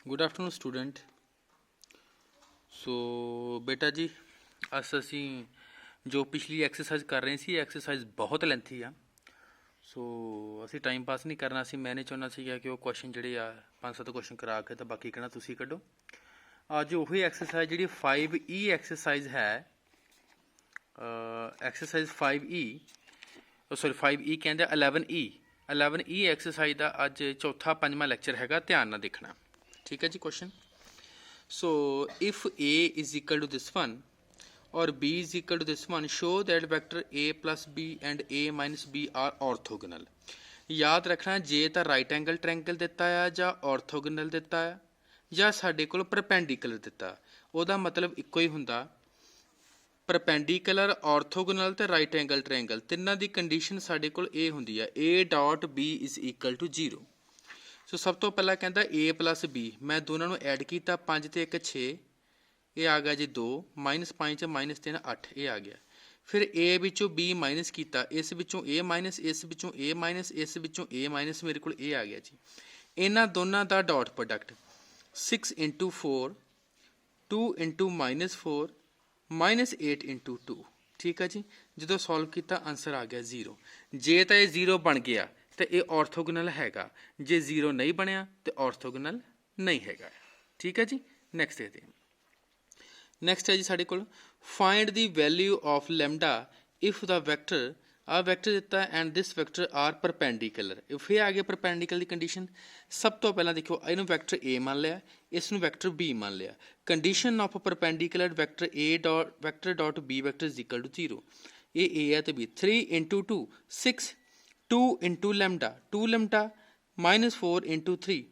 Good afternoon student. सो बेटा जी अस असी जो पिछली एक्सरसाइज कर रहे सी एक्सरसाइज बहुत लेंथी आ। सो असी टाइम पास नहीं करना सी। मैं नहीं चाहना सीगा कि वो क्वेश्चन जिहड़े आ 5-7 क्वेश्चन करा के तो बाकी कहना तुसी कड्डो। अज उही एक्सरसाइज जिहड़ी 5E एक्सरसाइज है, एक्सरसाइज 5E सॉरी 5E कहते 11E एक्सरसाइज का अज चौथा पंजवां लैक्चर हैगा। ध्यान नाल देखना, ठीक है जी। Question so if A is equal to this one or B is equal to this one, show that vector A plus B and A minus B are orthogonal। याद रखना जे तो राइट एंगल ट्रायंगल दिता है ਜਾਂ orthogonal दिता है ਜਾਂ ਸਾਡੇ ਕੋਲ परपेंडिकुलर दिता। ਉਹਦਾ मतलब ਇੱਕੋ ਹੀ ਹੁੰਦਾ। परपेंडिकुलर ऑर्थोगोनल ਤੇ राइट एंगल ट्रायंगल ਤਿੰਨਾਂ ਦੀ ਕੰਡੀਸ਼ਨ ਸਾਡੇ ਕੋਲ ਇਹ ਹੁੰਦੀ ਹੈ A dot B is equal to 0। सो सब तो पहला कहता A प्लस B, मैं दोनों ऐड किया 5 ते 1 6, ये आ गया जी 2 -5 -3 8, ये आ गया। फिर A विचों B माइनस किया, इस विचों A माइनस, इस विचों A माइनस, इस विचों A माइनस, मेरे को A आ गया जी। इन्हां दोनों का डॉट प्रोडक्ट 6 × 4 2 × -4 -8 × 2, ठीक है जी। जो सॉल्व किया आंसर आ गया 0। जे तो यह 0 बन गया तो यह ऑर्थोगोनल हैगा, जे 0 नहीं बनया तो ऑर्थोगोनल नहीं हैगा, ठीक है जी। नैक्सट देखते हैं। नैक्सट है जी साढ़े को find the value of lambda if the vector आ वैक्टर दिता and this vector are perpendicular. If ये आ गया परपेंडिकुलर की कंडीशन, सब तो पहला देखो इनू वैक्टर ए मान लिया, इसनू वैक्टर बी मान लिया। Condition of perpendicular vector A dot B vector is equal to 0। ये ए है तो बी। 3 × 2 6, 2 × लैम्डा 2 लैम्डा -4 × 3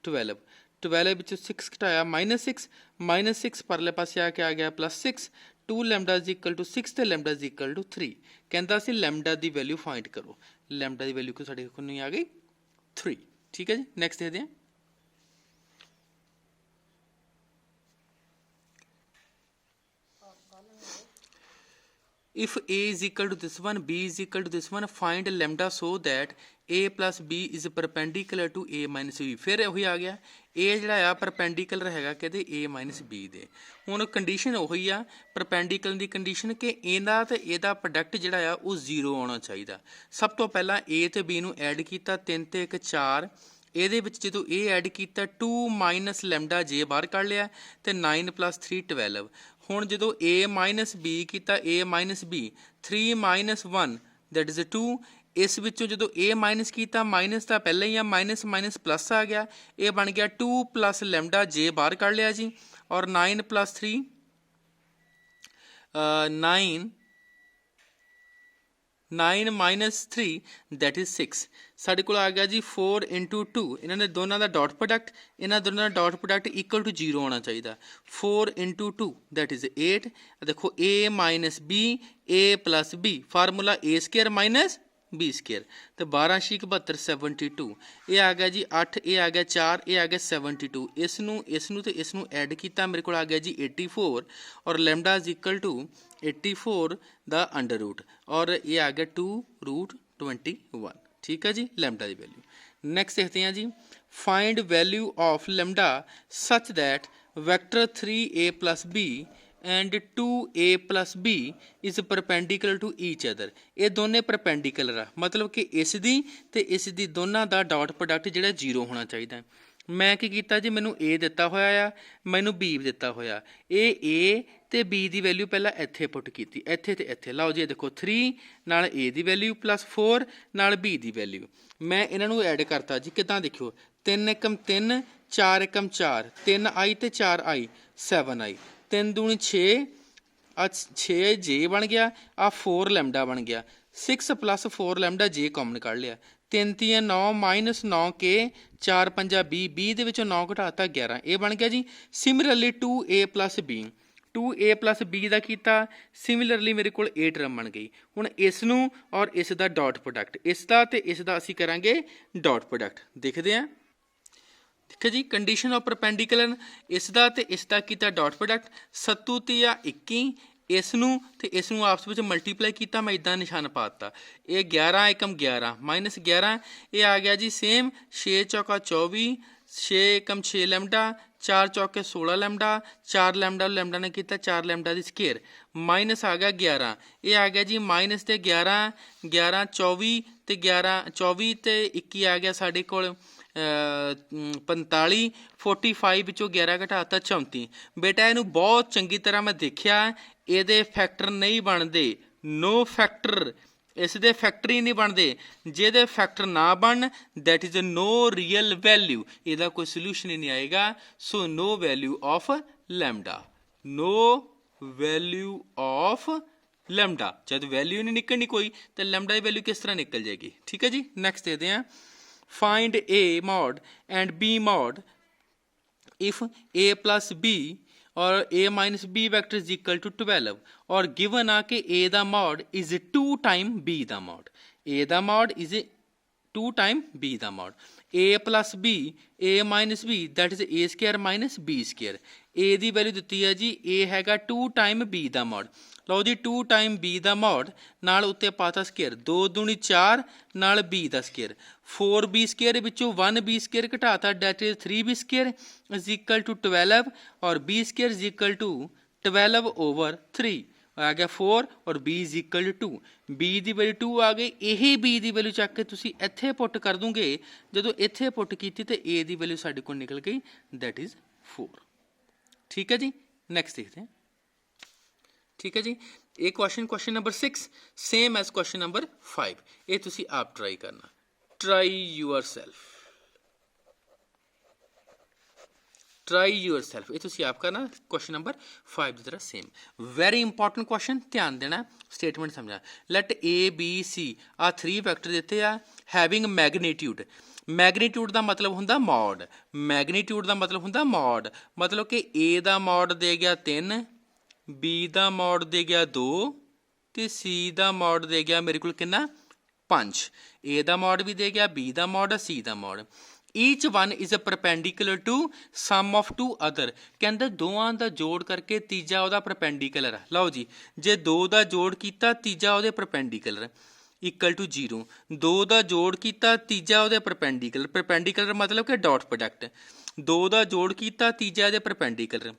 12, 12 विच 6 घटाया -6 परले पासे आके आ गया +6। 2 लैम्डा इज इक्वल टू 6 तो लैम्डा इज इक्वल टू 3। कहता सी लैम्डा की वैल्यू फाइंड करो। लैम्डा की वैल्यू को साढ़े को नहीं आ गई 3, ठीक है जी। नैक्सट देखते हैं। If A is equal to this one, B is equal to this one, find lambda so that A plus B is perpendicular to A minus B। फिर वही आ गया A जिहड़ा आ परपेंडिकुलर हैगा कहते A minus B दे। हुण condition वही आ perpendicular की condition कि इहदा ते इहदा प्रोडक्ट जिहड़ा आ वो 0 आना चाहिए। सब तो पहला A ते B नूं ऐड किया 3 ते 1 4, ਇਹਦੇ ਵਿੱਚ ਜਦੋਂ ਇਹ ਐਡ ਕੀਤਾ 2 ਮਾਈਨਸ ਲੈਮਡਾ ਜੇ ਬਾਹਰ ਕੱਢ ਲਿਆ ਤੇ 9 + 3 12। ਹੁਣ ਜਦੋਂ a ਮਾਈਨਸ b ਕੀਤਾ a minus b 3 minus 1 that is 2। ਇਸ ਵਿੱਚੋਂ ਜਦੋਂ a ਮਾਈਨਸ ਕੀਤਾ ਮਾਈਨਸ ਤਾਂ ਪਹਿਲਾਂ ਹੀ ਆ, ਮਾਈਨਸ ਮਾਈਨਸ ਪਲੱਸ ਆ ਗਿਆ, ਇਹ ਬਣ ਗਿਆ 2 + ਲੈਮਡਾ ਜੇ ਬਾਹਰ ਕੱਢ ਲਿਆ ਜੀ। ਔਰ 9 + 3 9 - 3 दैट इज 6। साढ़े को आ गया जी 4 × 2। इन्होंने दोनों का डॉट प्रोडक्ट, इन्होंने दोनों का डॉट प्रोडक्ट इक्वल टू 0 होना चाहिए। 4 × 2 दैट इज 8। देखो A - B A + B formula A² - B²। तो 12 × 72 72। ये आ गया जी 8, ये आ गया 4, ये आ गया 72। इसनू तो इसनू ऐड किया मेरे को आ गया जी 84 और lambda is equal to 84 the under root और ये आ गया 2√21, ठीक है जी। लैम्डा की वैल्यू। नैक्सट देखते हैं जी। Find value of lambda such that vector 3A + B and 2A + B is perpendicular to each other. ये दोनों परपेंडिकुलर आ, मतलब कि इसदी दोनों का डॉट प्रोडक्ट जिहड़ा 0 होना चाहिए। मैं की कीता जी, मैनू A दिता होया आ, मैनू B दिता होया। A ते B की वैल्यू पहला इत्थे पुट की, इत्थे ते इत्थे। लाओ जी देखो 3 नाल A की वैल्यू +4 नाल B की वैल्यू। मैं इन्हों ऐड करता जी, किदां देखो 3 × 3 4 × 4 3i ते 4i 7i 3 दूनी 6 6 जे बन गया, आ 4 लैम्डा बन गया। 6 + 4 लैम्डा जे कॉमन कढ़ लिया। 3 × 3 9 -9 के 4 × 5 20 20 ਦੇ ਵਿੱਚੋਂ 9 ਘਟਾਤਾ 11, ਇਹ ਬਣ ਗਿਆ ਜੀ। Similarly 2A + B 2A + B ਦਾ ਕੀਤਾ, ਸਿਮਿਲਰਲੀ ਮੇਰੇ ਕੋਲ 8 ਟਰਮ ਬਣ ਗਈ। ਹੁਣ ਇਸ ਨੂੰ ਔਰ ਇਸ ਦਾ ਡਾਟ ਪ੍ਰੋਡਕਟ, ਇਸ ਦਾ ਤੇ ਇਸ ਦਾ ਅਸੀਂ ਕਰਾਂਗੇ ਡਾਟ ਪ੍ਰੋਡਕਟ। ਦੇਖਦੇ ਹਾਂ। ठीक है जी। कंडीशन ऑफ परपेंडिकुलर इसका तो इसका किया डॉट प्रोडक्ट 7 × 21 इसनू तो इसनू आपस में मल्टीप्लाई किया, मैं इदा निशान पाता। ये 11 × 11 -11 ये आ गया जी सेम 6 × 4 24 6 एकम 6 लैमडा, 4 चौके 16 लैमडा, 4 लैमडा लैमडा ने किया 4 लैमडा की स्केयर, माइनस आ गया 11, ये आ गया जी माइनस ते 11, 11 24 ते 11 24 ते 21 आ गया साढ़े कोल 45, 45 ਵਿੱਚੋਂ 11 ਘਟਾਤਾ 34। बेटा ਇਹਨੂੰ बहुत चंगी तरह मैं देखिया, ਇਹਦੇ फैक्टर नहीं बनते, नो फैक्टर, इस दे फैक्टर ही नहीं बनते, जेदे फैक्टर ना बन that is no real value, ਇਹਦਾ कोई सोल्यूशन ही नहीं आएगा। So no value of lambda, no value of lambda, जब वैल्यू नहीं निकलनी कोई तो लैमडा की वैल्यू किस तरह निकल जाएगी। ठीक है जी, नैक्सट देखते हैं, find A mod and B mod if A plus B और a minus B vector is equal to 12 और गिवन आ कि a दा मॉड इज 2 टाइम b दा मॉड, a दा मॉड इज 2 टाइम b दा mod, a plus b a minus b that is a square minus b square, a दी value दिती है जी a हैगा 2 टाइम b दा मॉड, लो जी 2 टाइम b दा मॉड नाल उत्ते पाता स्केयर, 2 दूनी 4 नाल b दा स्केयर, 4b स्केयर विचों 1b स्केयर घटाता that is 3b square is equal to 12 और b square is equal to 12 over 3 आ गया 4 और b is equal to 2, b की वैल्यू 2 आ गई, यही b की वैल्यू चक के तुसी इत्थे पुट कर दोगे, जो इत्थे पुट की तो a की वैल्यू साडे कोल निकल गई दैट इज 4। ठीक है जी, नैक्सट देखते हैं। ठीक है जी, ये question number 6 same as question number 5, ये तुसी आप ट्राई करना, try yourself, try yourself, ये तुसी आप करना क्वेश्चन नंबर 5 की तरह सेम, वेरी इंपॉर्टेंट क्वेश्चन, ध्यान देना, स्टेटमेंट समझा। लेट ए बी सी आ 3 वैक्टर दिते आ हैविंग मैग्नीट्यूड, मैग्नीट्यूड का मतलब हुंदा मॉड, मैग्नीट्यूड का मतलब हुंदा मॉड, मतलब कि ए का मॉड दे गया 3, बी का मॉड दे गया 2 तो सी का मॉड दे गया मेरे को कितना 5, ए का मॉड भी दे गया, बी का मॉड, सी का mod, each one is perpendicular to some of 2 other, कहते दोवां का जोड़ करके तीजा वह परपेंडिकुलर है। लो जी, जे 2 का जोड़ किया तीजा वो परपेंडिकुलर इक्वल टू 0, 2 का जोड़ किया तीजा वो परपेंडिकुलर, परपेंडिकुलर मतलब कि डॉट प्रोडक्ट, 2 का जोड़ किया तीजा वो परपेंडिकुलर,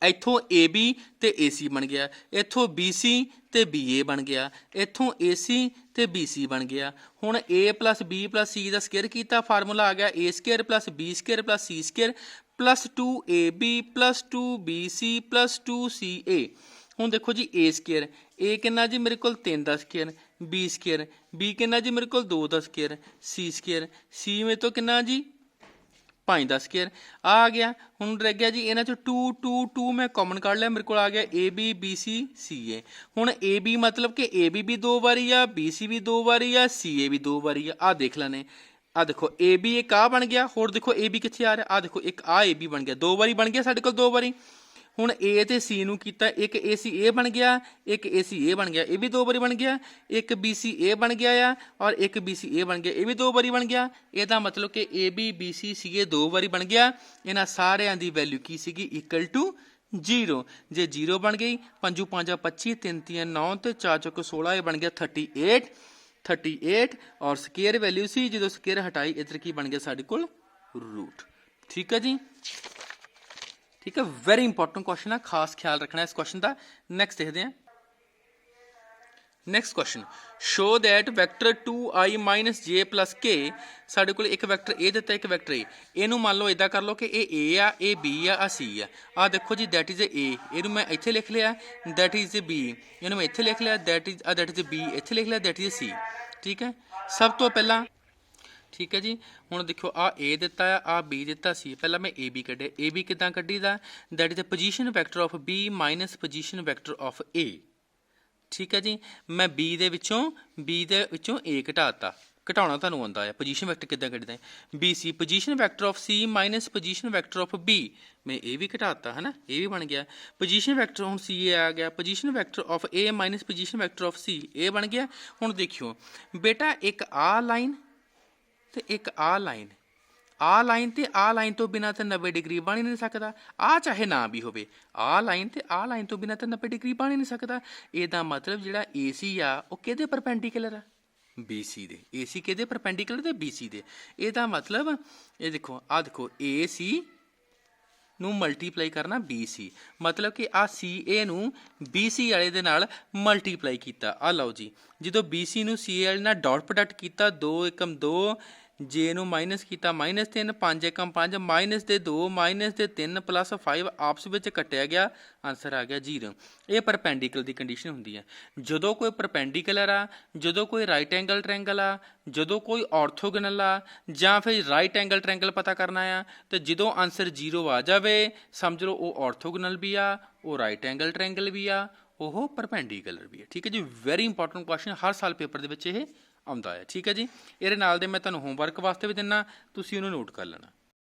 इत्थों ए बी तो ए सी बन गया, इत्थों बी सी तो बी ए बन गया, इत्थों ए सी तो बी सी बन गया। हुण A plus B plus C का स्केयर किया, फार्मूला आ गया A square plus B square plus C square plus 2 A B plus 2 B C plus 2 C A. हुण देखो जी ए स्केयर, ए कितना जी मेरे को 3 का स्केयर, बी स्केयर, बी कितना जी मेरे को 2 का स्केयर, सी स्केयर, सी में तो कितना जी 5 का स्केयर आ गया। हुण रह गया जी इन्हां चों 2 2 2 मैं कॉमन काढ़ लिया, मेरे को आ गया A B B C C A. हुण ए बी मतलब कि ए बी भी 2 बारी आ, बी सी भी 2 बारी आ, सी ए भी 2 बारी आ देख लैने। आ देखो ए बी एक आ बन गया, होर देखो ए बी कित्थे आ रहा, आ देखो एक आ ए बी बन गया, 2 बारी बन गया साडे कोल 2 बारी। हुण ए ते सी नूं कीता, एक ए सी ए बन गया, एक ए सी ए बन गया, ये भी 2 बारी बन गया, एक बी सी ए बन गया आ और एक बी सी ए बन गया, ये भी 2 बारी बन गया। ਇਹਦਾ मतलब कि ए बी बी सी सी ए 2 बारी बन गया। इन्हां सारिਆਂ ਦੀ वैल्यू की सीगी इक्वल टू 0। जे 0 बन गई, 5 5 25, 3 3 9 ते 4 4 16, ये बन गया 38 38 और स्केयर वैल्यू सी जो स्केयर हटाई इधर की बन गया साडे कोल रूट। ठीक है जी, ठीक है, वेरी इंपॉर्टेंट क्वेश्चन है, खास ख्याल रखना है इस क्वेश्चन का। नैक्सट देखते हैं, next question, show that vector 2i minus J plus के, साडे कोल एक वैक्टर ए दिता एक वैक्टर ए, इनू मान लो इदा कर लो कि ए आ, ए बी आ सी आ देखो जी दैट इज ए, इनू मैं इत्थे लिख लिया दैट इज बी, इनू मैं इत्थे लिख लिया दैट इज बी, इत्थे लिख लिया दैट इज सी। ठीक है, सब तो पहला ठीक है जी, हुण देखो आ ए दिता आ बी दिता सी, पहला मैं ए बी कढ़े, ए बी किदां कढ़ीदा that is the position vector of B minus position vector of A. ठीक है जी, मैं बी दे विचों ए घटाता, घटाउणा तुहानूं आउंदा है, पोजीशन वैक्टर किदां कढ़ीदा है, B C position vector of C minus position vector of B, मैं ए भी घटाता है ना, ए भी बन गया, पोजीशन वैक्टर हुण सी ए आ गया, position vector of A minus position vector of C A बन गया। हुण देखियो बेटा एक आ लाइन तो एक आ लाइन, आ लाइन तो आ लाइन तो बिना तो 90 डिग्री बन ही नहीं सकता, आ चाहे ना भी होवे, आ लाइन तो आ लाइन तो बिना तो 90 डिग्री बन ही नहीं सकता। ਇਹਦਾ मतलब जिहड़ा ए सी आ वो किहदे परपेंडिकुलर आ, BC ਦੇ AC ਕਿਹਦੇ ਪਰਪੈਂਡੀਕੂਲਰ ਤੇ BC ਦੇ। ਇਹਦਾ ਮਤਲਬ ਇਹ ਦੇਖੋ ਆ ਦੇਖੋ AC ਨੂੰ ਮਲਟੀਪਲਾਈ ਕਰਨਾ BC, ਮਤਲਬ ਕਿ ਆ CA ਨੂੰ BC ਵਾਲੇ ਦੇ ਨਾਲ ਮਲਟੀਪਲਾਈ ਕੀਤਾ। ਆ ਲਓ ਜੀ, ਜਦੋਂ BC ਨੂੰ CA ਵਾਲੇ ਨਾਲ ਡਾਟ ਪ੍ਰੋਡਕਟ ਕੀਤਾ 2 ਏਕਮ 2, J ਨੂੰ ਮਾਈਨਸ ਕੀਤਾ -3, 5 ਏਕਮ 5, -2 -3 + 5 ਆਪਸ ਵਿੱਚ ਕੱਟਿਆ ਗਿਆ, ਆਨਸਰ ਆ ਗਿਆ 0। ਇਹ ਪਰਪੈਂਡੀਕਲ ਦੀ ਕੰਡੀਸ਼ਨ ਹੁੰਦੀ ਹੈ। ਜਦੋਂ ਕੋਈ ਪਰਪੈਂਡੀਕਲਰ ਆ, ਜਦੋਂ ਕੋਈ ਰਾਈਟ ਐਂਗਲ ਟ੍ਰਾਇੰਗਲ ਆ, ਜਦੋਂ ਕੋਈ ਆਰਥੋਗਨਲ ਆ, ਜਾਂ ਫਿਰ ਰਾਈਟ ਐਂਗਲ ਟ੍ਰਾਇੰਗਲ ਪਤਾ ਕਰਨਾ ਆ, ਤੇ ਜਦੋਂ ਆਨਸਰ 0 ਆ ਜਾਵੇ ਸਮਝ ਲਓ ਉਹ ਆਰਥੋਗਨਲ ਵੀ ਆ, ਉਹ ਰਾਈਟ ਐਂਗਲ ਟ੍ਰਾਇੰਗਲ ਵੀ ਆ, ਉਹ ਪਰਪੈਂਡੀਕਲਰ ਵੀ ਹੈ। ਠੀਕ ਹੈ ਜੀ, ਵੈਰੀ ਇੰਪੋਰਟੈਂਟ ਕੁਐਸਚਨ, ਹਰ ਸਾਲ ਪੇਪਰ ਦੇ ਵਿੱਚ ਇਹ ਆਉਂਦਾ ਹੈ। ਠੀਕ ਹੈ ਜੀ, ਇਹਦੇ ਨਾਲ ਦੇ ਮੈਂ ਤੁਹਾਨੂੰ ਹੋਮਵਰਕ ਵਾਸਤੇ ਵੀ ਦਿੰਦਾ, ਤੁਸੀਂ ਉਹਨੂੰ ਨੋਟ ਕਰ ਲੈਣਾ।